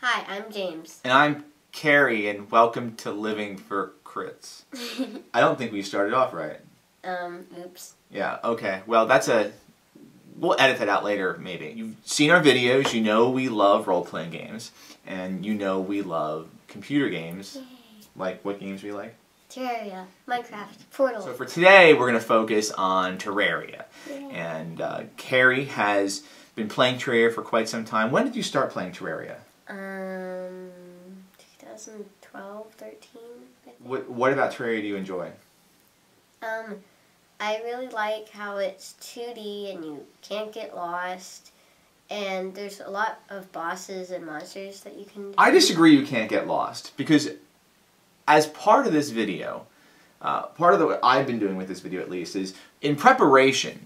Hi, I'm James. And I'm Carrie, and welcome to Living for Crits. I don't think we started off right. Oops. Yeah, okay. Well, we'll edit that out later, maybe. You've seen our videos, you know we love role-playing games, and you know we love computer games. Yay. Like, what games we like? Terraria, Minecraft, Portal. So for today, we're going to focus on Terraria. Yay. And Carrie has been playing Terraria for quite some time. When did you start playing Terraria? 2012, 13, I think. What about Terraria do you enjoy? I really like how it's 2D and you can't get lost. And there's a lot of bosses and monsters that you can do. I disagree you can't get lost, because as part of this video, part of what I've been doing with this video at least is, in preparation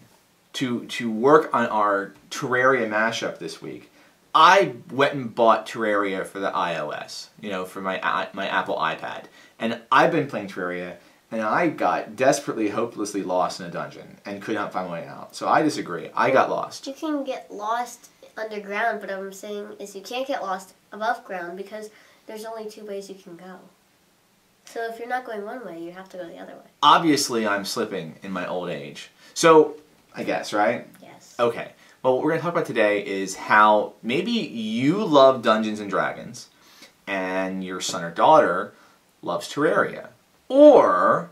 to work on our Terraria mashup this week, I went and bought Terraria for the iOS, for my Apple iPad. And I've been playing Terraria, and I got desperately, hopelessly lost in a dungeon and could not find my way out. So I disagree. I got lost. You can get lost underground, but what I'm saying is you can't get lost above ground because there's only two ways you can go. So if you're not going one way, you have to go the other way. Obviously, I'm slipping in my old age. So, I guess, right? Yes. Okay. Well, what we're going to talk about today is how maybe you love Dungeons & Dragons and your son or daughter loves Terraria. Or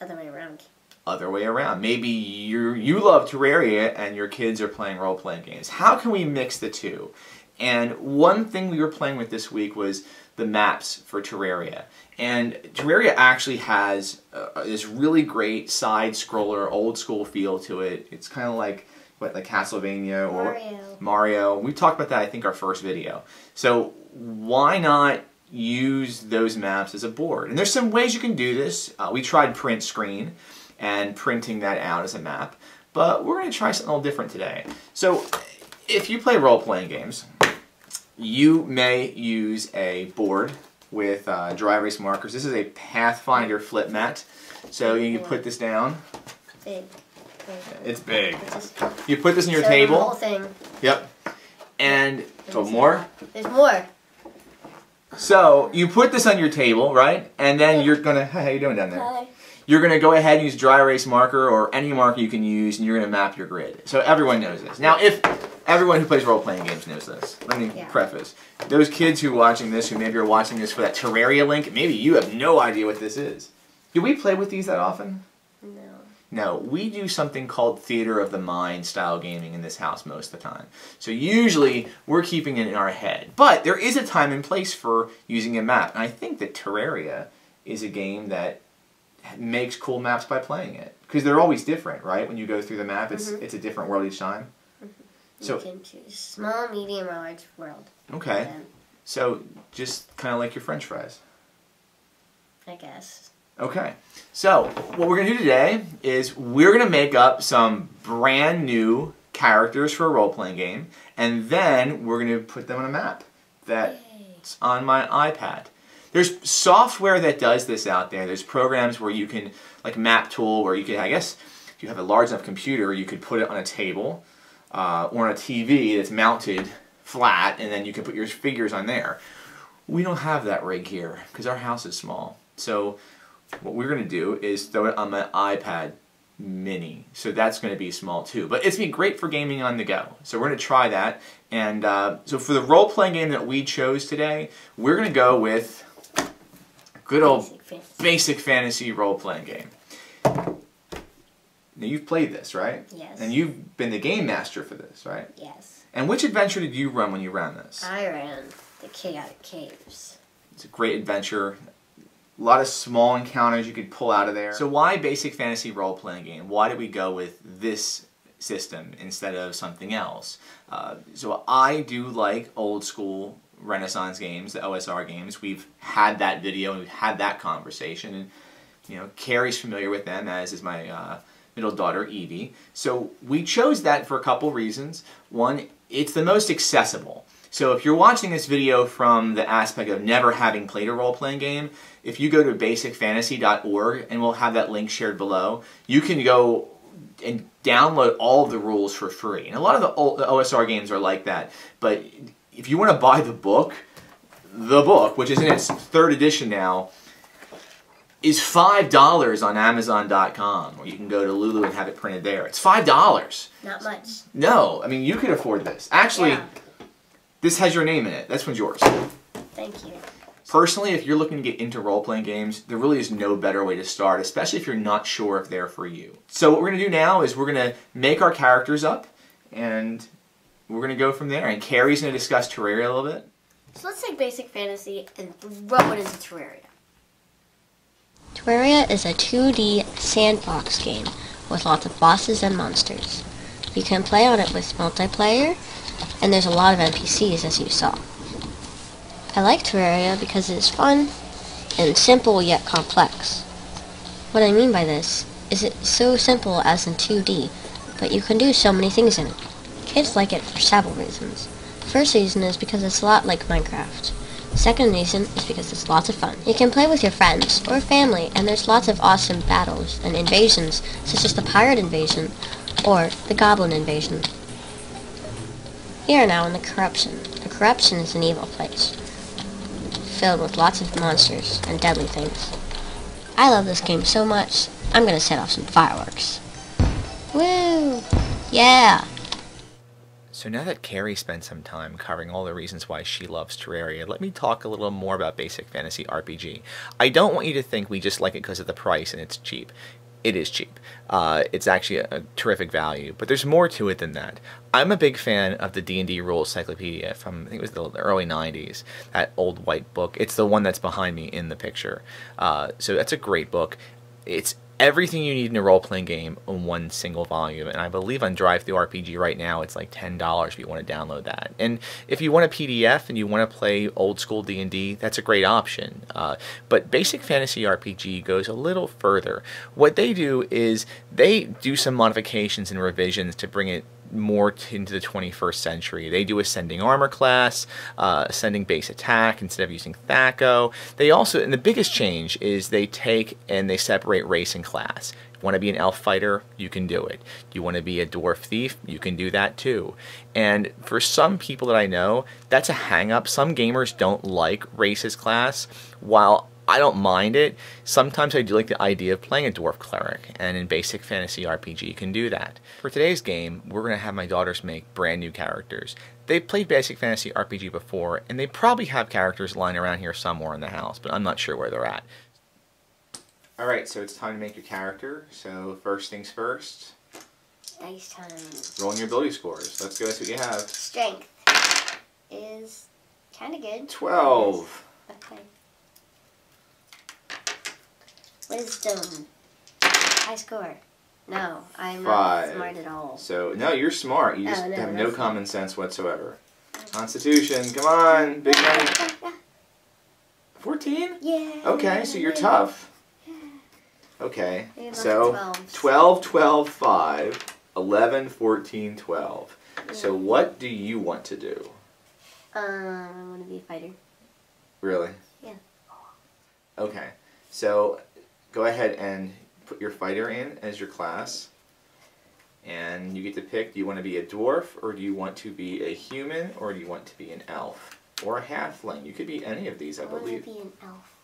Other way around. Other way around. Maybe you love Terraria and your kids are playing role-playing games. How can we mix the two? And one thing we were playing with this week was the maps for Terraria. And Terraria actually has this really great side-scroller, old-school feel to it. It's kind of like Castlevania or Mario. We talked about that, I think, our first video. So why not use those maps as a board? And there's some ways you can do this. We tried print screen and printing that out as a map, but we're going to try something a little different today. So if you play role-playing games, you may use a board with dry erase markers. This is a Pathfinder flip mat. So you can put this down. Big. It's big. You put this on your table. The whole thing. Yep. And so more? There's more. So you put this on your table, right? And then you're gonna, hi, how you doing down there? Hi. You're gonna go ahead and use dry erase marker or any marker you can use, and you're gonna map your grid. So everyone knows this. Now, if everyone who plays role-playing games knows this, let me preface. Those kids who are watching this, who maybe are watching this for that Terraria link, maybe you have no idea what this is. Do we play with these that often? No. No, we do something called theater of the mind style gaming in this house most of the time. So usually we're keeping it in our head. But there is a time and place for using a map. And I think that Terraria is a game that makes cool maps by playing it. Because they're always different, right? When you go through the map, it's a different world each time. So you can choose small, medium, or large world. Okay. So just kind of like your French fries. I guess. Okay, so what we're going to do today is we're going to make up some brand new characters for a role-playing game, and then we're going to put them on a map that's on my iPad. There's software that does this out there. There's programs where you can, like Map Tool, where you can, I guess, if you have a large enough computer, you could put it on a table or on a TV that's mounted flat, and then you can put your figures on there. We don't have that rig here because our house is small. So what we're going to do is throw it on my iPad mini. So that's going to be small too. But it's going to be great for gaming on the go. So we're going to try that. And so for the role-playing game that we chose today, we're going to go with good old basic fantasy role-playing game. Now you've played this, right? Yes. And you've been the game master for this, right? Yes. And which adventure did you run when you ran this? I ran the Chaotic Caves. It's a great adventure. A lot of small encounters you could pull out of there. So why basic fantasy role-playing game? Why did we go with this system instead of something else? So I do like old school Renaissance games, the OSR games. We've had that video and we've had that conversation. And Carrie's familiar with them, as is my middle daughter, Evie. So we chose that for a couple reasons. One, it's the most accessible. So if you're watching this video from the aspect of never having played a role-playing game, if you go to basicfantasy.org, and we'll have that link shared below, you can go and download all of the rules for free. And a lot of the OSR games are like that, but if you want to buy the book, which is in its 3rd edition now, is $5 on Amazon.com, or you can go to Lulu and have it printed there. It's $5. Not much. No, I mean, you could afford this. Actually, Yeah. this has your name in it. This one's yours. Thank you. Personally, if you're looking to get into role-playing games, there really is no better way to start, especially if you're not sure if they're for you. So what we're going to do now is we're going to make our characters up, and we're going to go from there. And Carrie's going to discuss Terraria a little bit. So let's take basic fantasy and throw it into Terraria. Terraria is a 2D sandbox game with lots of bosses and monsters. You can play on it with multiplayer, and there's a lot of NPCs as you saw. I like Terraria because it is fun and simple yet complex. What I mean by this is it's so simple as in 2D, but you can do so many things in it. Kids like it for several reasons. The first reason is because it's a lot like Minecraft. The second reason is because it's lots of fun. You can play with your friends or family, and there's lots of awesome battles and invasions, such as the pirate invasion or the goblin invasion. We are now in the Corruption. The Corruption is an evil place, filled with lots of monsters and deadly things. I love this game so much, I'm gonna set off some fireworks. Woo! Yeah! So now that Carrie spent some time covering all the reasons why she loves Terraria, let me talk a little more about Basic Fantasy RPG. I don't want you to think we just like it because of the price and it's cheap. It is cheap. It's actually a terrific value, but there's more to it than that. I'm a big fan of the D&D Rules Cyclopedia from, I think it was the early 90s, that old white book. It's the one that's behind me in the picture. So that's a great book. It's everything you need in a role-playing game in one single volume, and I believe on DriveThruRPG right now it's like $10 if you want to download that. And if you want a PDF and you want to play old-school D&D, that's a great option. But Basic Fantasy RPG goes a little further. What they do is they do some modifications and revisions to bring it more into the 21st century. They do ascending armor class, ascending base attack instead of using THAC0. They also, and the biggest change is they take and they separate race and class. You want to be an elf fighter, you can do it. You want to be a dwarf thief, you can do that too. And for some people that I know, that's a hang-up. Some gamers don't like race as class, while I don't mind it. Sometimes I do like the idea of playing a dwarf cleric, and in Basic Fantasy RPG you can do that. For today's game, we're going to have my daughters make brand new characters. They've played Basic Fantasy RPG before, and they probably have characters lying around here somewhere in the house, but I'm not sure where they're at. Alright, so it's time to make your character. So first things first. Dice time. Rolling your ability scores. Let's go see what you have. Strength is kind of good. 12. Okay. Wisdom. High score. No, I'm not 5. smart at all. So, no, you're smart. You just no, have no that's common sense whatsoever. Constitution, come on, big money. 14? Yeah. Okay, so you're tough. Okay, Maybe so lots of 12, 12, 5, 11, 14, 12. So what do you want to do? I want to be a fighter. Really? Yeah. Okay, so go ahead and put your fighter in as your class. And you get to pick, do you want to be a dwarf, or do you want to be a human, or do you want to be an elf? Or a halfling. You could be any of these, I believe. I want to be an elf.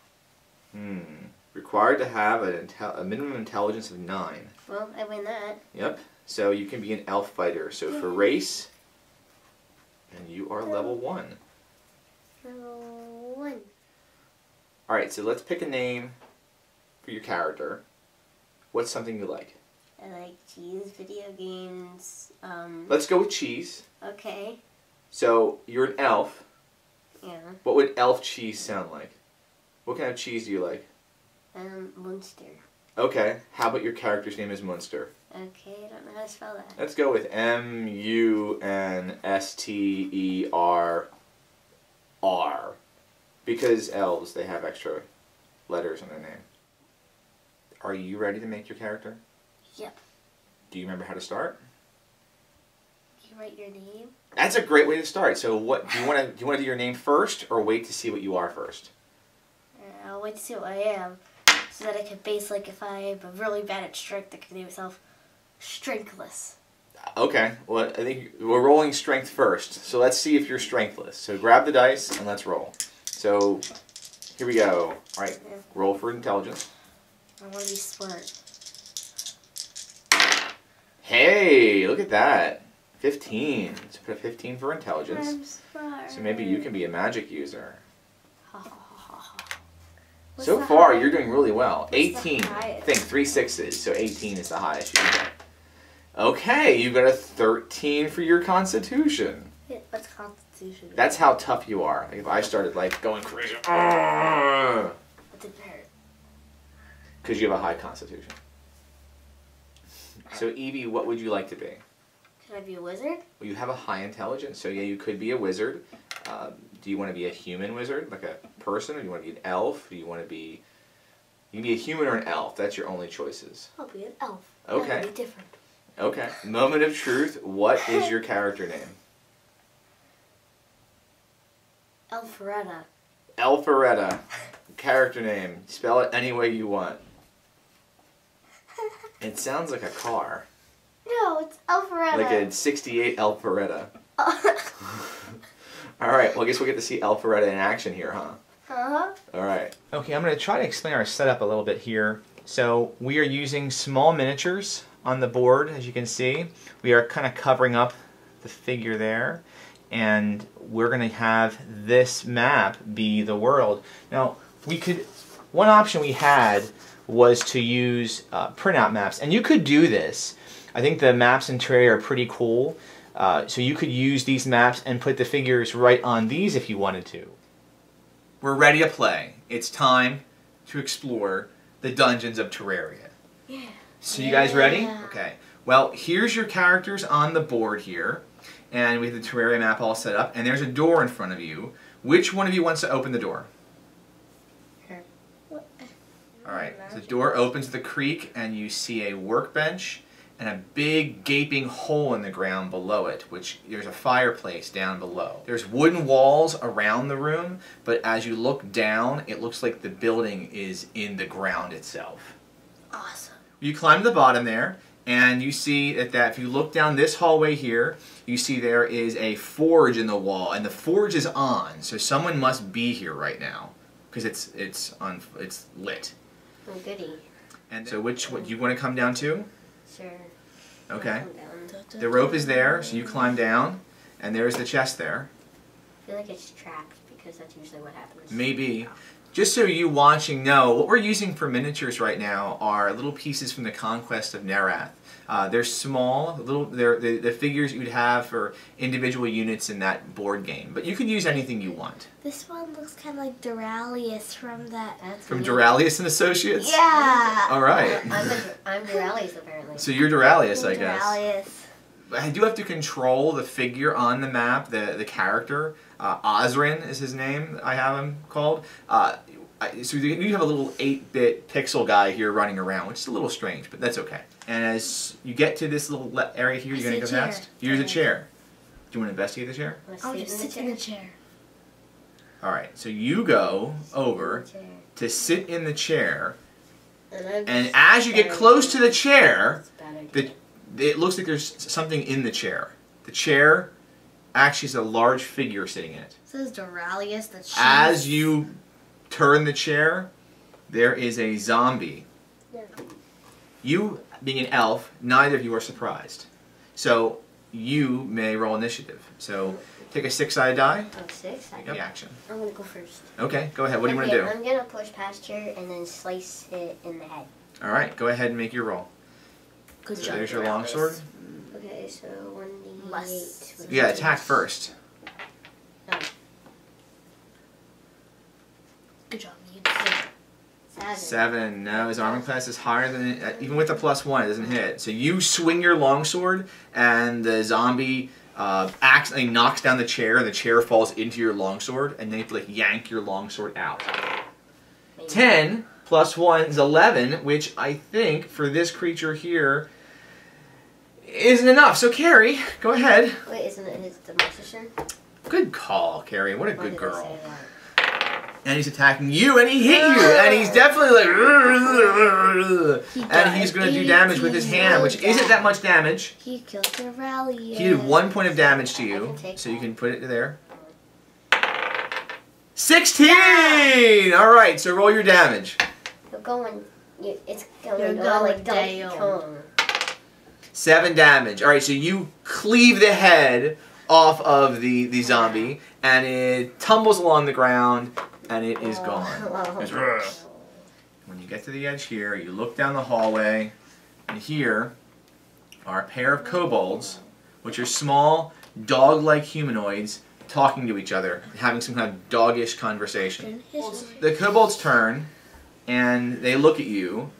Required to have a minimum intelligence of 9. Well, I win that. Yep. So you can be an elf fighter. So for race, and you are level 1. Level 1. Alright, so let's pick a name for your character. What's something you like? I like cheese, video games. Let's go with cheese. Okay. So you're an elf. Yeah. What would elf cheese sound like? What kind of cheese do you like? Munster. Okay. How about your character's name is Munster? Okay, I don't know how to spell that. Let's go with M-U-N-S-T-E-R-R. Because elves, they have extra letters in their name. Are you ready to make your character? Yep. Do you remember how to start? You write your name? That's a great way to start. So what do you want to do your name first, or wait to see what you are first? I'll wait to see what I am, so that I can base, like, if I'm really bad at strength, I can name myself Strengthless. Okay, well, I think we're rolling strength first. So let's see if you're strengthless. So grab the dice and let's roll. So here we go. All right, roll for intelligence. I want to be smart. Hey, look at that. 15. So put a 15 for intelligence. I'm smart. So maybe you can be a magic user. Ha, ha, ha, ha. What's So the far, high- you're doing really well. What's the 18. highest? Think 3 6s, so 18 is the highest you can get. Okay, you got a 13 for your constitution. What's constitution? That's how tough you are. Like if I started like going crazy, What did it hurt? because you have a high constitution. So Evie, what would you like to be? Could I be a wizard? Well, you have a high intelligence, so yeah, you could be a wizard. Do you want to be a human wizard, like a person, or do you want to be an elf? Do you want to be... You can be a human or an elf. That's your only choices. I'll be an elf. Okay. That'll be different. Okay. Moment of truth. What is your character name? Alpharetta. Alpharetta. Character name. Spell it any way you want. It sounds like a car. No, it's Alpharetta. Like a 68 Alpharetta. Alright, well I guess we'll get to see Alpharetta in action here, huh? Uh-huh. Alright. Okay, I'm going to try to explain our setup a little bit here. So we are using small miniatures on the board, as you can see. We are kind of covering up the figure there. And we're going to have this map be the world. Now, one option we had was to use printout maps. And you could do this. I think the maps in Terraria are pretty cool. So you could use these maps and put the figures right on these if you wanted to. We're ready to play. It's time to explore the dungeons of Terraria. Yeah. So you guys ready? Okay. Well, here's your characters on the board here. And we have the Terraria map all set up. And there's a door in front of you. Which one of you wants to open the door? Her. Alright, so the door opens to the creek and you see a workbench and a big gaping hole in the ground below it, which there's a fireplace down below. There's wooden walls around the room, but as you look down, it looks like the building is in the ground itself. Awesome. You climb to the bottom there, and you see that if you look down this hallway here, you see there is a forge in the wall, and the forge is on, so someone must be here right now, because it's lit. Oh, goody. And so what do you want to come down to? Sure. Okay. I'll come down. The rope is there, so you climb down, and there's the chest there. I feel like it's trapped because that's usually what happens. Maybe. Just so you watching know, what we're using for miniatures right now are little pieces from the Conquest of Nerath. They're small, they're the figures you'd have for individual units in that board game. But you can use anything you want. This one looks kind of like Duralius from that. That's From me. Duralius and Associates? Yeah. All right. I'm Duralius apparently. So you're Duralius, I guess. Duralius. I do have to control the figure on the map, the character. Osrin is his name, I have him called. So you have a little 8-bit pixel guy here running around, which is a little strange, but that's okay. And as you get to this little area here, you're going to go past. Here's a chair. Do you want to investigate the chair? Wanna I'll sit just in the sit in the chair. Alright, so you go over to sit in the chair, And and as you get close to the chair, That's a bad idea. it looks like there's something in the chair. The chair actually is a large figure sitting in it. It says Duralius, the chief. As you turn the chair, there is a zombie. Yeah. You, being an elf, neither of you are surprised. So you may roll initiative. So take a 6-sided die. Oh, 6? Yep. Action. I'm gonna go first. Okay, go ahead. What do you want to do? I'm gonna push past her and then slice it in the head. All right, go ahead and make your roll. Good So job, there's your Duralius. longsword. Okay, so 1d8. Must. Yeah, attack first. Oh, Good job, you. 7. No, his armor class is higher than it. Even with the +1, it doesn't hit. So you swing your longsword, and the zombie accidentally knocks down the chair, and the chair falls into your longsword, and then you have to like yank your longsword out. 10 plus 1 is 11, which I think for this creature here isn't enough. So Carrie, go ahead. Wait, isn't it his demonstration? Good call, Carrie. What a Why good did I girl. say that? And he's attacking you, and he hit you, and he's definitely like, and he's going to do damage with his hand, which isn't that much damage. He killed Terraria. He did 1 point of damage to I you, can take so you that. can put it there. 16! All right, so roll your damage. You're going. It's going. You're on going like Donkey down. Kong. 7 damage. All right, so you cleave the head off of the zombie, and it tumbles along the ground, and it is gone. It's, when you get to the edge here, you look down the hallway, and here are a pair of kobolds, which are small, dog-like humanoids, talking to each other, having some kind of doggish conversation. The kobolds turn, and they look at you.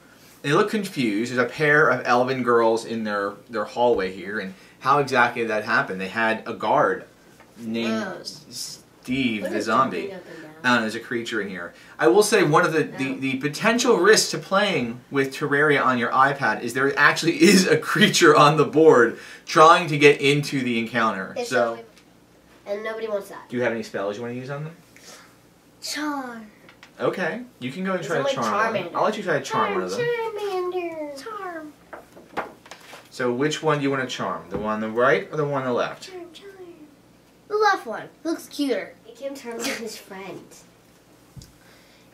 They look confused. There's a pair of elven girls in their hallway here, and how exactly did that happen? They had a guard named Steve What the is zombie. jumping up and down? I don't know, there's a creature in here. I will say one of the potential risks to playing with Terraria on your iPad is there actually is a creature on the board trying to get into the encounter. It's So, only- and nobody wants that. do you have any spells you want to use on them? Charm. Okay, you can go and It's try to only charm one. Charmander. I'll let you try to charm one of them. Charmander. Charm. So which one do you want to charm? The one on the right or the one on the left? Charm, charm. The left one looks cuter. Make him turn into his friend.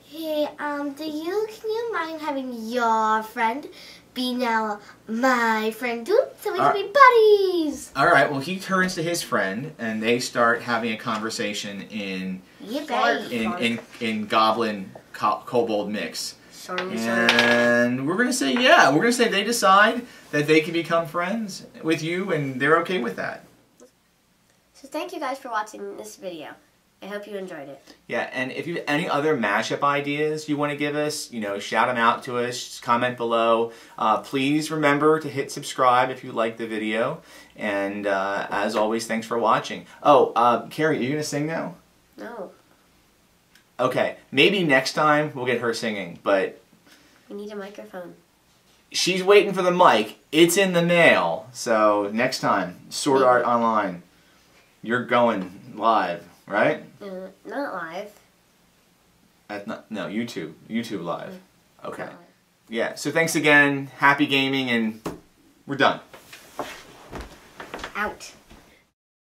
Hey, can you mind having your friend be now my friend too, so we can be buddies? Alright, well he turns to his friend and they start having a conversation in goblin kobold mix. Charmy, charmy. And we're gonna say yeah, we're gonna say they decide that they can become friends with you and they're okay with that. So thank you guys for watching this video. I hope you enjoyed it. Yeah, and if you have any other mashup ideas you want to give us, shout them out to us, just comment below. Please remember to hit subscribe if you like the video. And as always, thanks for watching. Oh, Carrie, are you going to sing now? No, Okay, maybe next time we'll get her singing, but we need a microphone. she's waiting for the mic. It's in the mail. So next time, Sword Art Online, you're going live, right? Not live. No, YouTube. YouTube live. Okay. Not live. Yeah, so thanks again. Happy gaming, and we're done. Out.